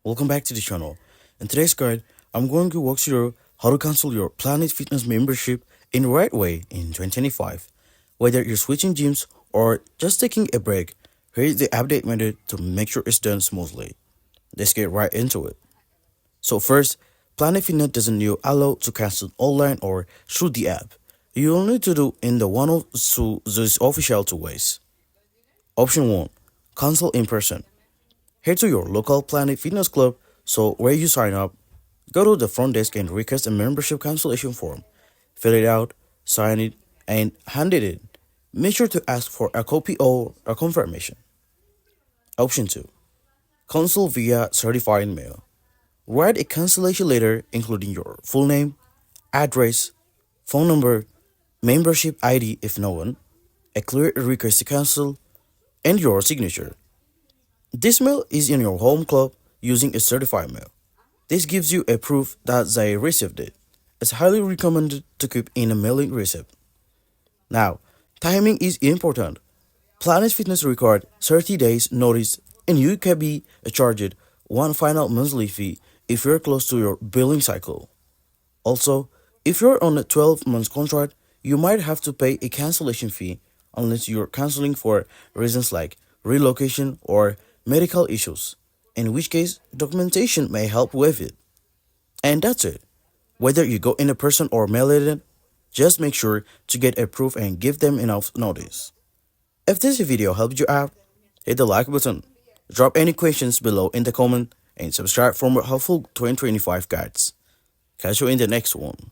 welcome back to the channel. In today's guide, I'm going to walk through how to cancel your Planet Fitness membership in the right way in 2025. Whether you're switching gyms or just taking a break, here's the update method to make sure it's done smoothly. Let's get right into it. So first, Planet Fitness doesn't allow to cancel online or through the app. You'll need to do in the one of these official two ways. Option 1. Cancel in person. Head to your local Planet Fitness club, so where you sign up, go to the front desk and request a membership cancellation form. Fill it out, sign it, and hand it in. Make sure to ask for a copy or a confirmation. Option 2. Cancel via certified mail. Write a cancellation letter including your full name, address, phone number, membership ID if known, a clear request to cancel, and your signature. This mail is in your home club using a certified mail. This gives you a proof that they received it. It's highly recommended to keep in a mailing receipt. Now, timing is important. Planet Fitness required 30 days notice and you can be charged one final monthly fee if you're close to your billing cycle. Also, if you're on a 12-month contract, you might have to pay a cancellation fee unless you're canceling for reasons like relocation or medical issues, in which case documentation may help with it. And that's it. Whether you go in person or mail it in, just make sure to get a proof and give them enough notice. If this video helped you out, hit the like button, drop any questions below in the comment, and subscribe for more helpful 2025 guides. Catch you in the next one.